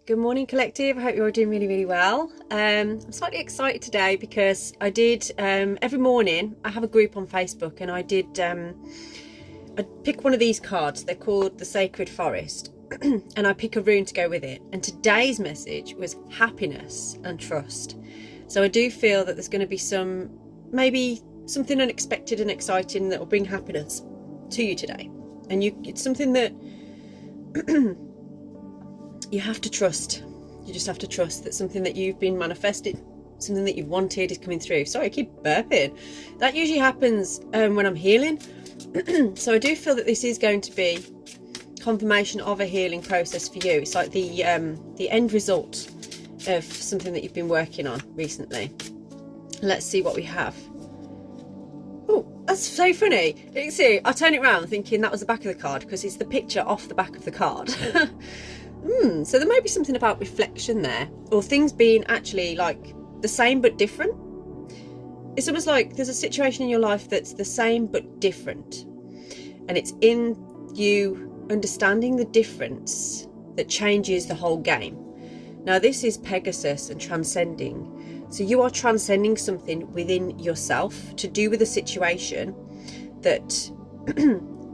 Good morning, collective. I hope you're all doing really, really well. I'm slightly excited today because I did, every morning I have a group on Facebook, and I pick one of these cards. They're called the Sacred Forest and I pick a rune to go with it. And today's message was happiness and trust. So I do feel that there's going to be maybe something unexpected and exciting that will bring happiness to you today. And it's something that you have to trust. You just have to trust that something that you've been manifesting, something that you've wanted, is coming through. Sorry, I keep burping. That usually happens when I'm healing. So I do feel that this is going to be confirmation of a healing process for you. It's like the end result of something that you've been working on recently. Let's see what we have. Oh, that's so funny. You can see, I turn it around thinking that was the back of the card because it's the picture off the back of the card. So there may be something about reflection there, or things being actually like the same but different. It's almost like there's a situation in your life that's the same but different, and it's in you understanding the difference that changes the whole game. Now this is Pegasus and transcending. So you are transcending something within yourself to do with a situation that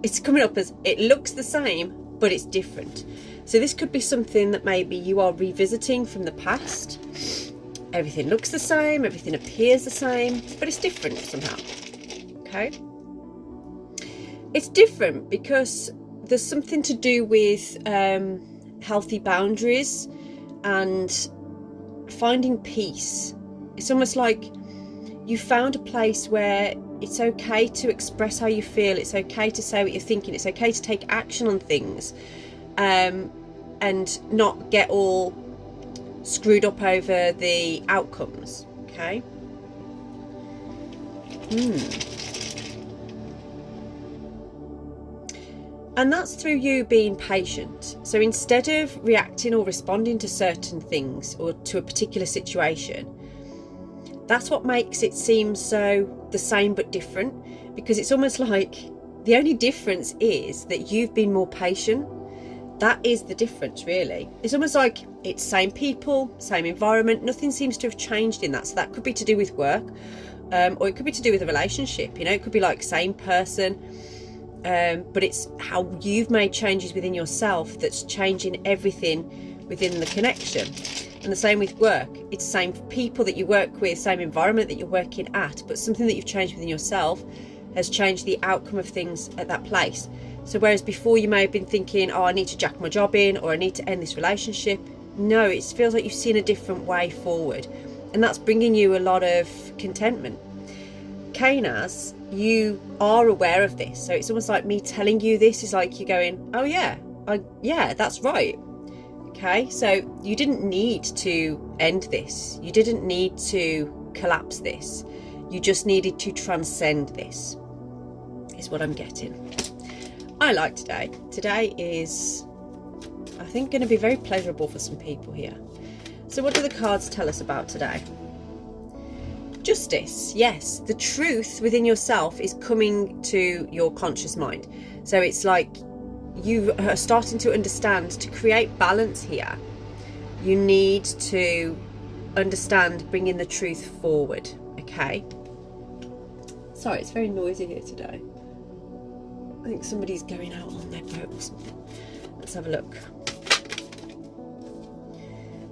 it's coming up as it looks the same but it's different. So this could be something that maybe you are revisiting from the past. Everything looks the same, everything appears the same, but it's different somehow. Okay? It's different because there's something to do with healthy boundaries and finding peace. It's almost like you found a place where it's okay to express how you feel, it's okay to say what you're thinking, it's okay to take action on things, and not get all screwed up over the outcomes. Okay. And that's through you being patient. So instead of reacting or responding to certain things or to a particular situation, that's what makes it seem so the same but different, because it's almost like the only difference is that you've been more patient. That is the difference, really. It's almost like it's same people, same environment. Nothing seems to have changed in that. So that could be to do with work, or it could be to do with a relationship. You know, it could be like same person, but it's how you've made changes within yourself that's changing everything within the connection. And the same with work. It's same people that you work with, same environment that you're working at, but something that you've changed within yourself has changed the outcome of things at that place. So whereas before you may have been thinking, oh, I need to jack my job in, or I need to end this relationship, no, it feels like you've seen a different way forward, and that's bringing you a lot of contentment. Kanas, you are aware of this, so it's almost like me telling you this is like you going, oh yeah, that's right. Okay, so you didn't need to end this, you didn't need to collapse this, you just needed to transcend this, is what I'm getting. I like today. Today is, I think, going to be very pleasurable for some people here. So what do the cards tell us about today? Justice. Yes, the truth within yourself is coming to your conscious mind. So it's like you are starting to understand, to create balance here, you need to understand bringing the truth forward. Okay. Sorry, it's very noisy here today. I think somebody's going out on their boat or something. Let's have a look.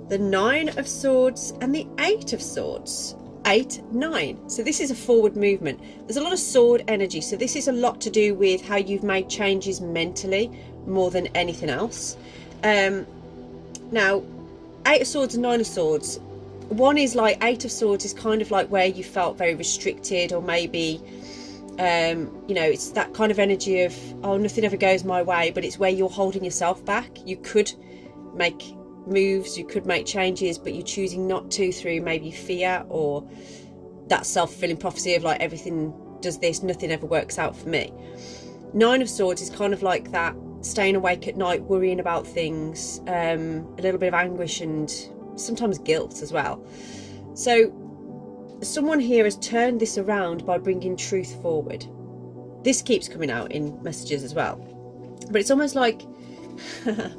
The 9 of Swords and the 8 of Swords. 8, 9. So this is a forward movement. There's a lot of sword energy. So this is a lot to do with how you've made changes mentally more than anything else. Now, 8 of Swords and 9 of Swords. One is like 8 of Swords is kind of like where you felt very restricted, or maybe you know, it's that kind of energy of, oh, nothing ever goes my way, but it's where you're holding yourself back. You could make moves, you could make changes, but you're choosing not to through maybe fear or that self-fulfilling prophecy of like, everything does this, nothing ever works out for me. 9 of Swords is kind of like that, staying awake at night, worrying about things, a little bit of anguish and sometimes guilt as well. So someone here has turned this around by bringing truth forward. This keeps coming out in messages as well, but it's almost like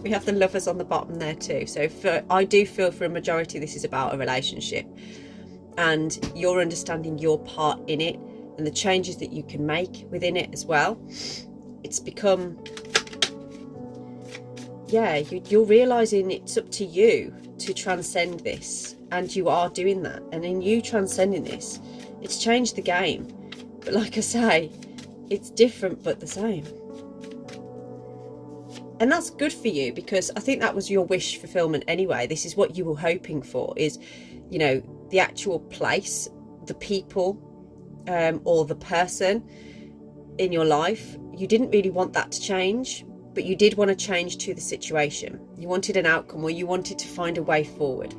We have the Lovers on the bottom there too. So I do feel for a majority this is about a relationship, and you're understanding your part in it and the changes that you can make within it as well. It's become, yeah, you're realizing it's up to you to transcend this, and you are doing that. And in you transcending this, it's changed the game. But like I say, it's different but the same. And that's good for you, because I think that was your wish fulfillment anyway. This is what you were hoping for, is, you know, the actual place, the people, or the person in your life. You didn't really want that to change, but you did want to change to the situation. You wanted an outcome, or you wanted to find a way forward.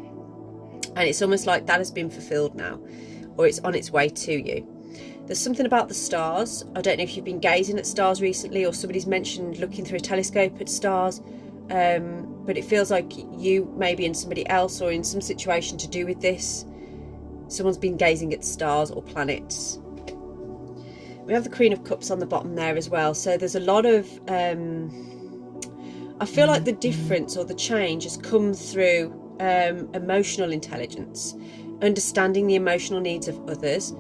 And it's almost like that has been fulfilled now, or it's on its way to you. There's something about the stars. I don't know if you've been gazing at stars recently, or somebody's mentioned looking through a telescope at stars, but it feels like you, maybe in somebody else or in some situation to do with this, someone's been gazing at the stars or planets. We have the Queen of Cups on the bottom there as well. So there's a lot of, I feel like the difference or the change has come through emotional intelligence, understanding the emotional needs of others,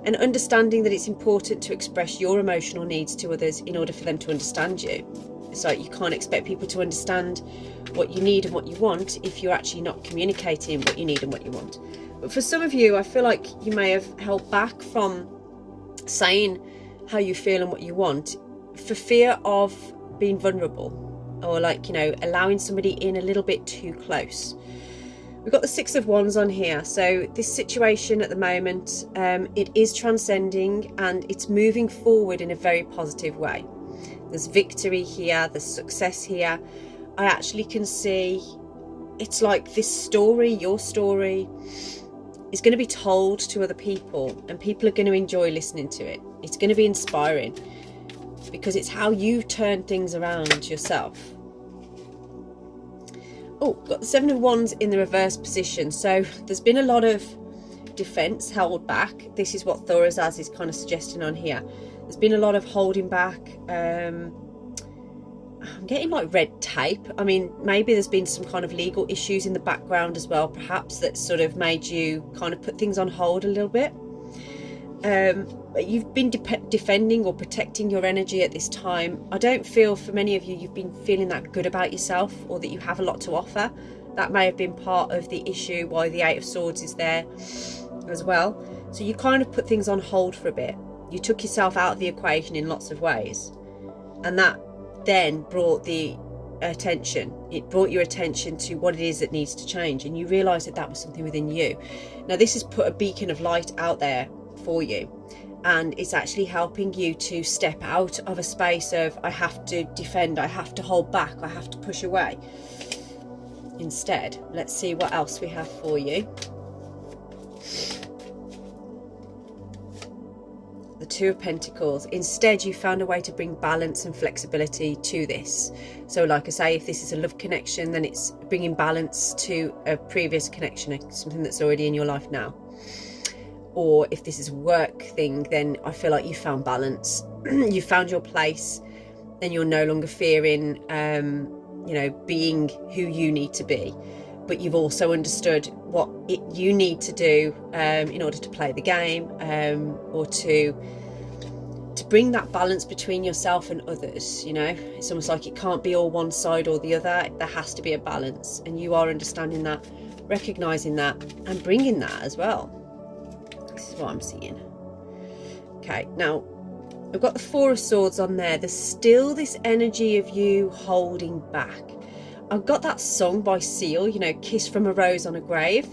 and understanding that it's important to express your emotional needs to others in order for them to understand you. It's like you can't expect people to understand what you need and what you want if you're actually not communicating what you need and what you want. But for some of you, I feel like you may have held back from saying how you feel and what you want for fear of being vulnerable, or like, you know, allowing somebody in a little bit too close. We've got the Six of Wands on here. So this situation at the moment, it is transcending and it's moving forward in a very positive way. There's victory here, there's success here. I actually can see it's like this story, your story, is going to be told to other people, and people are going to enjoy listening to it. It's going to be inspiring because it's how you turn things around yourself. Oh, got the Seven of Wands in the reverse position. So there's been a lot of defense held back. This is what Thorazaz is kind of suggesting on here. There's been a lot of holding back. I'm getting like red tape. I mean, maybe there's been some kind of legal issues in the background as well, perhaps, that sort of made you kind of put things on hold a little bit. You've been defending or protecting your energy at this time. I don't feel, for many of you, you've been feeling that good about yourself, or that you have a lot to offer. That may have been part of the issue why the Eight of Swords is there as well. So you kind of put things on hold for a bit. You took yourself out of the equation in lots of ways, and that then brought the attention. It brought your attention to what it is that needs to change, and you realised that that was something within you. Now this has put a beacon of light out there for you, and it's actually helping you to step out of a space of I have to defend, I have to hold back, I have to push away. Instead, let's see what else we have for you. The Two of Pentacles. Instead, you found a way to bring balance and flexibility to this. So like I say, if this is a love connection, then it's bringing balance to a previous connection, something that's already in your life now. Or if this is a work thing, then I feel like you found balance. You found your place, and you're no longer fearing, you know, being who you need to be. But you've also understood what you need to do in order to play the game, or to bring that balance between yourself and others. You know, it's almost like it can't be all one side or the other. There has to be a balance, and you are understanding that, recognizing that, and bringing that as well. This is what I'm seeing. Okay, now I've got the Four of Swords on there. There's still this energy of you holding back. I've got that song by Seal, you know, Kiss from a Rose on a Grave.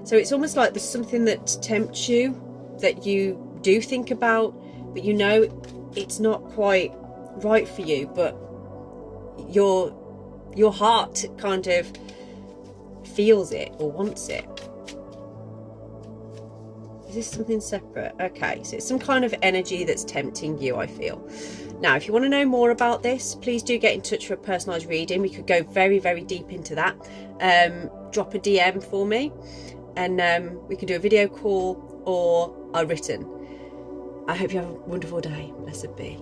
So it's almost like there's something that tempts you, that you do think about, but you know it's not quite right for you, but your heart kind of feels it or wants it. Is this something separate? Okay, so it's some kind of energy that's tempting you, I feel. Now, if you want to know more about this, please do get in touch for a personalised reading. We could go very, very deep into that. Drop a DM for me, and we can do a video call or a written. I hope you have a wonderful day. Blessed be.